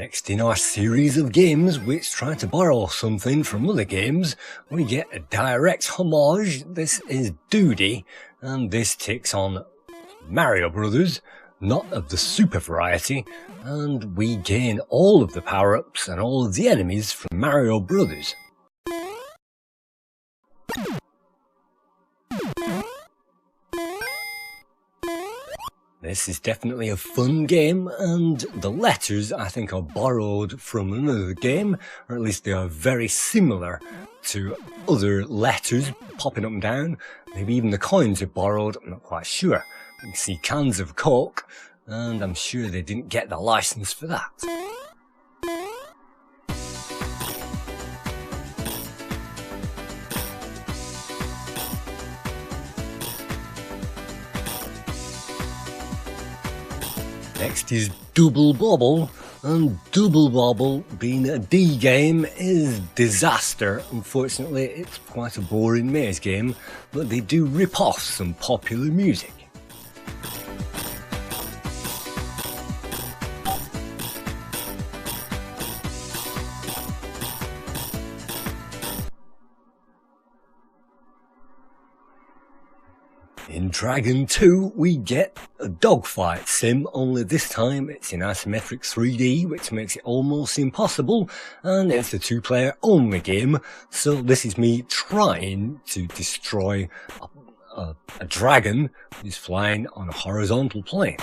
Next in our series of games which try to borrow something from other games, we get a direct homage. This is Doody, and this takes on Mario Brothers, not of the super variety, and we gain all of the power-ups and all of the enemies from Mario Brothers. This is definitely a fun game, and the letters I think are borrowed from another game, or at least they are very similar to other letters popping up and down. Maybe even the coins are borrowed, I'm not quite sure. You can see cans of Coke, and I'm sure they didn't get the license for that. Next is Double Bobble, and Double Bobble, being a D game, is disaster. Unfortunately, it's quite a boring maze game, but they do rip off some popular music. In Dragon 2, we get a dogfight sim, only this time it's in isometric 3D, which makes it almost impossible, and it's a two-player only game, so this is me trying to destroy a dragon who's flying on a horizontal plane.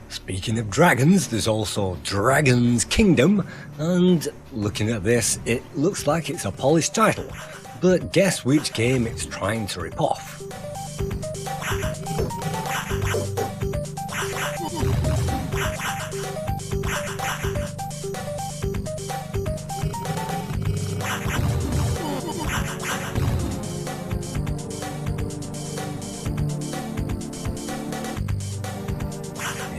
Speaking of dragons, there's also Dragon's Kingdom, and looking at this, it looks like it's a polished title, but guess which game it's trying to rip off?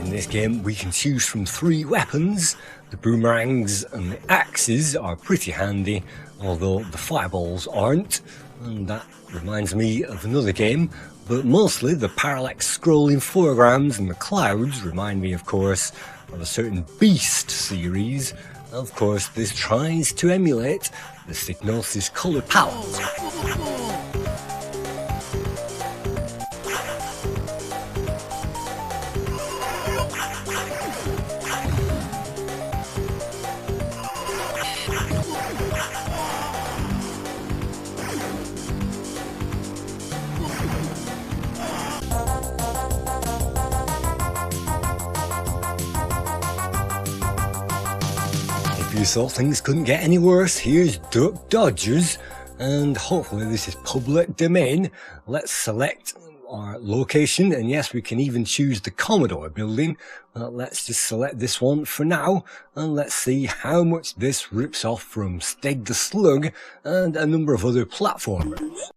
In this game we can choose from 3 weapons. The boomerangs and the axes are pretty handy, although the fireballs aren't, and that reminds me of another game, but mostly the parallax scrolling foregrounds and the clouds remind me, of course, of a certain Beast series. Of course, this tries to emulate the Psygnosis colour palette. If you thought things couldn't get any worse, here's Duck Dodgers, and hopefully this is public domain. Let's select our location, and yes, we can even choose the Commodore building. Let's just select this one for now, and let's see how much this rips off from Steg the Slug and a number of other platformers.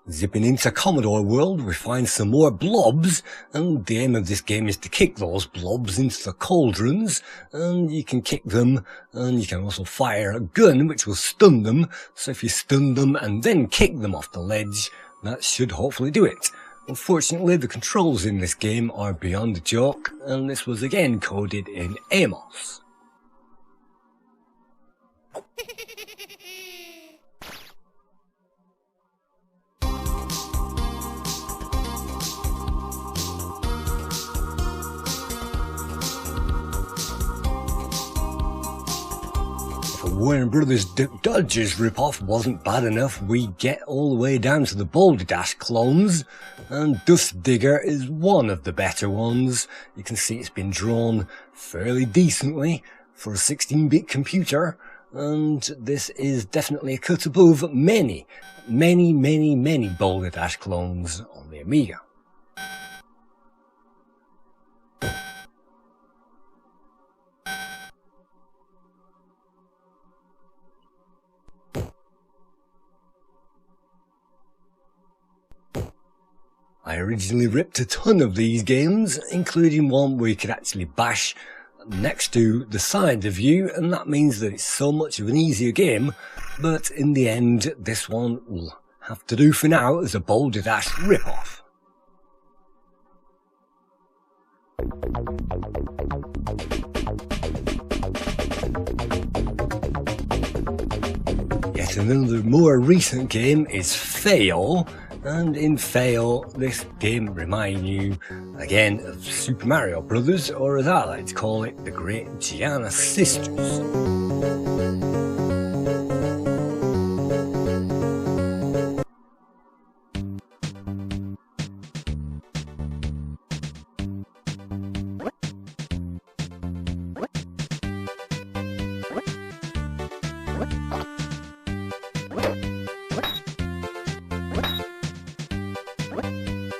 Zipping into Commodore World, we find some more blobs, and the aim of this game is to kick those blobs into the cauldrons, and you can kick them, and you can also fire a gun which will stun them, so if you stun them and then kick them off the ledge, that should hopefully do it. Unfortunately, the controls in this game are beyond a joke, and this was again coded in Amos. Warner Brothers Duck Dodgers ripoff wasn't bad enough, we get all the way down to the Boulder Dash clones, and Dust Digger is one of the better ones. You can see it's been drawn fairly decently for a 16-bit computer, and this is definitely a cut above many Boulder Dash clones on the Amiga. I originally ripped a ton of these games, including one where you could actually bash next to the side of you, and that means that it's so much of an easier game, but in the end this one will have to do for now as a Boulder Dash rip-off. Yet another more recent game is Fayoh, and in Fayoh this game reminds you again of Super Mario Brothers, or as I like to call it, the Great Giana Sisters.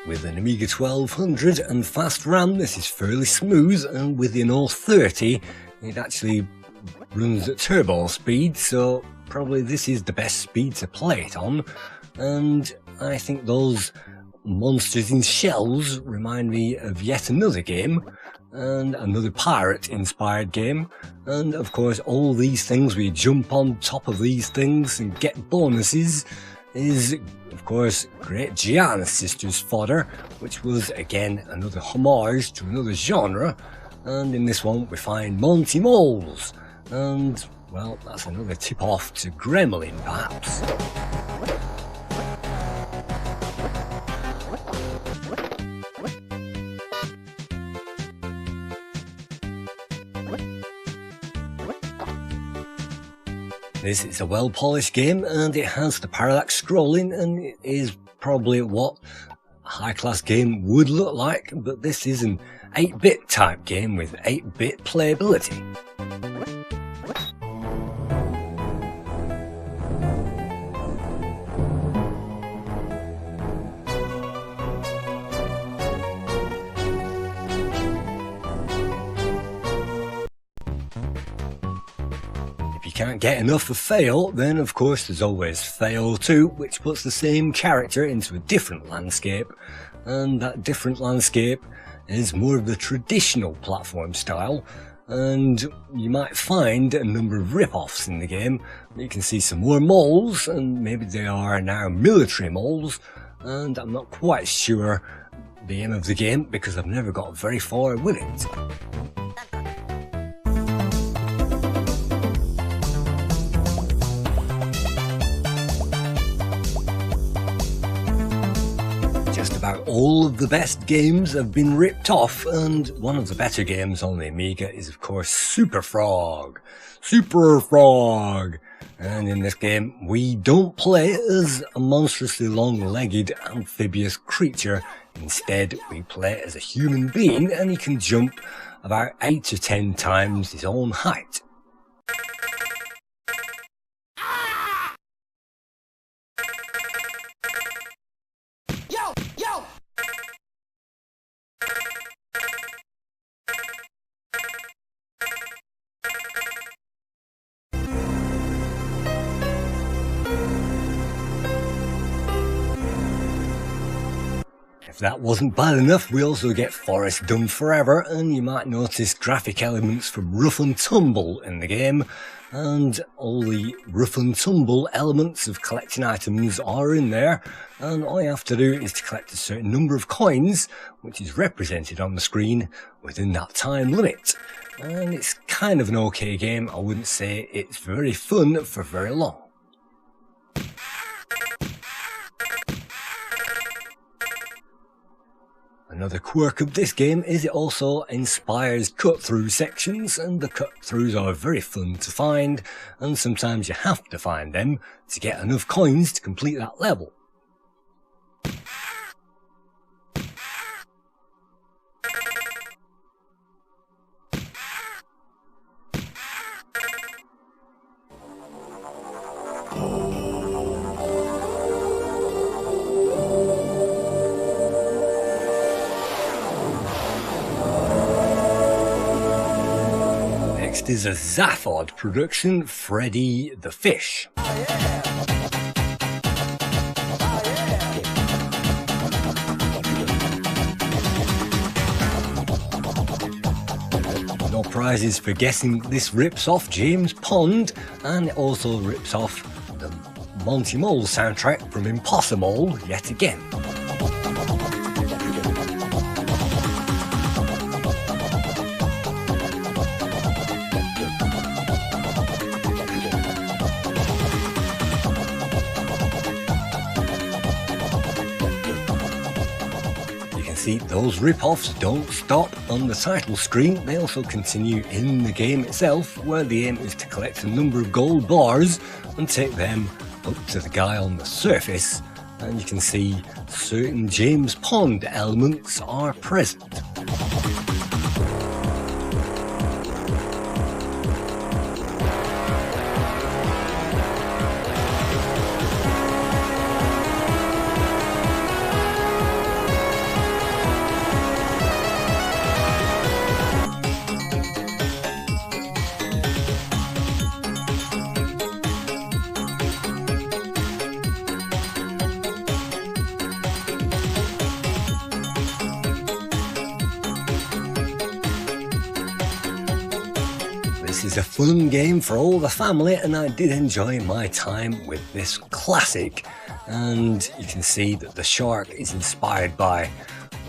With an Amiga 1200 and fast RAM, this is fairly smooth, and with the North 30 it actually runs at turbo speed, so probably this is the best speed to play it on. And I think those monsters in shells remind me of yet another game, and another pirate inspired game, and of course all these things where you jump on top of these things and get bonuses is of course Great Giana Sisters fodder, which was again another homage to another genre. And in this one we find Monty Moles, and well, that's another tip off to Gremlin perhaps. This is a well-polished game, and it has the parallax scrolling, and it is probably what a high-class game would look like, but this is an 8-bit type game with 8-bit playability. Can't get enough of Fayoh, then of course there's always Fayoh 2, which puts the same character into a different landscape, and that different landscape is more of the traditional platform style, and you might find a number of rip-offs in the game. You can see some more moles, and maybe they are now military moles, and I'm not quite sure the aim of the game because I've never got very far with it. About all of the best games have been ripped off, and one of the better games on the Amiga is of course Super Frog. And in this game we don't play as a monstrously long-legged amphibious creature. Instead we play as a human being, and he can jump about 8 to 10 times his own height. If that wasn't bad enough, we also get Forest Done Forever, and you might notice graphic elements from Rough and Tumble in the game, and all the Rough and Tumble elements of collecting items are in there, and all you have to do is to collect a certain number of coins, which is represented on the screen within that time limit. And it's kind of an okay game. I wouldn't say it's very fun for very long. Another quirk of this game is it also inspires cut-through sections, and the cut-throughs are very fun to find, and sometimes you have to find them to get enough coins to complete that level. Is a Zaphod production, Freddy the Fish. prizes for guessing. This rips off James Pond, and it also rips off the Monty Mole soundtrack from Impossible yet again. See, those rip-offs don't stop on the title screen, they also continue in the game itself, where the aim is to collect a number of gold bars and take them up to the guy on the surface, and you can see certain James Pond elements are present. This is a fun game for all the family, and I did enjoy my time with this classic. And you can see that the shark is inspired by,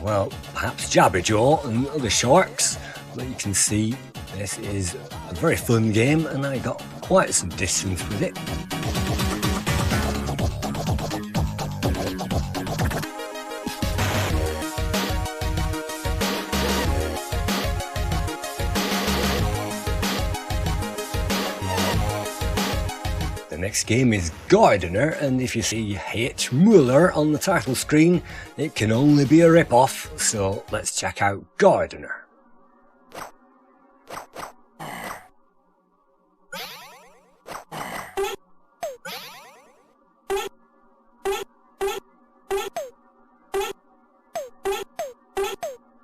well, perhaps Jabberjaw and other sharks, but you can see this is a very fun game, and I got quite some distance with it. The next game is Gardener, and if you see H. Muller on the title screen, it can only be a rip-off, so let's check out Gardener.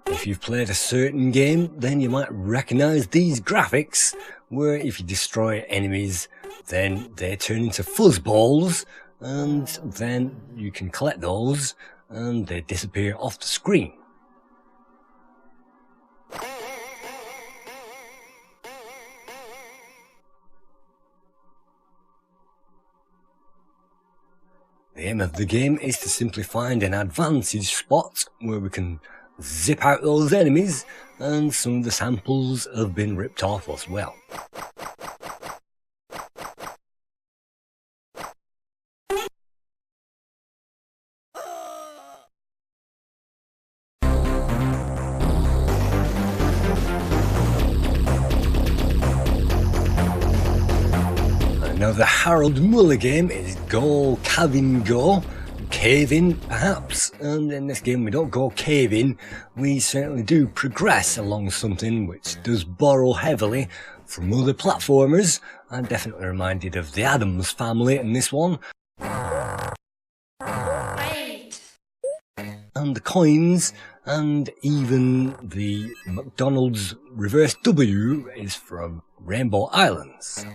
If you've played a certain game, then you might recognise these graphics, where if you destroy enemies, then they turn into fuzzballs, and then you can collect those, and they disappear off the screen. The aim of the game is to simply find an advantage spot where we can zip out those enemies, and some of the samples have been ripped off as well. Another Harold Muller game is Kavin Go, cave-in perhaps, and in this game we don't go cave-in, we certainly do progress along something which does borrow heavily from other platformers. I'm definitely reminded of the Addams Family in this one. Wait. And the coins, and even the McDonald's reverse W is from Rainbow Islands.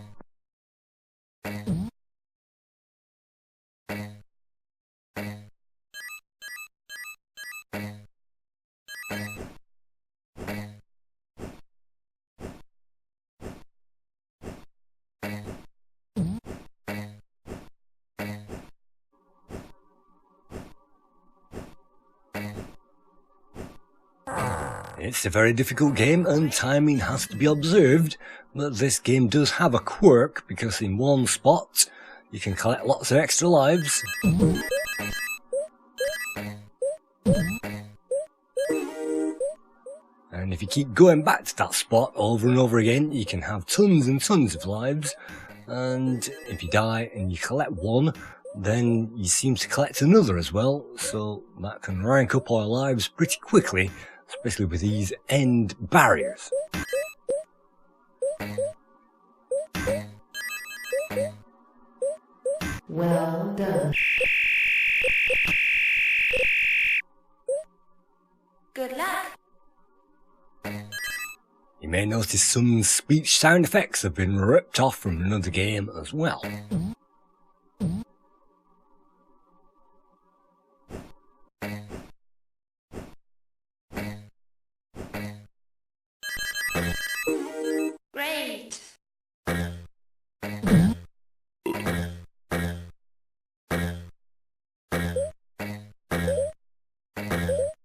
It's a very difficult game and timing has to be observed, but this game does have a quirk because in one spot you can collect lots of extra lives. And if you keep going back to that spot over and over again, you can have tons and tons of lives. And if you die and you collect one, then you seem to collect another as well, so that can rank up our lives pretty quickly, especially with these end barriers. Well done. Good luck. You may notice some speech sound effects have been ripped off from another game as well.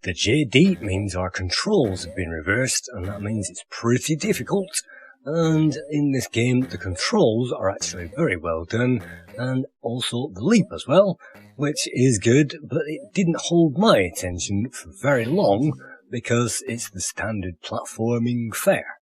The JD means our controls have been reversed, and that means it's pretty difficult. And in this game, the controls are actually very well done, and also the leap as well, which is good, but it didn't hold my attention for very long because it's the standard platforming fare.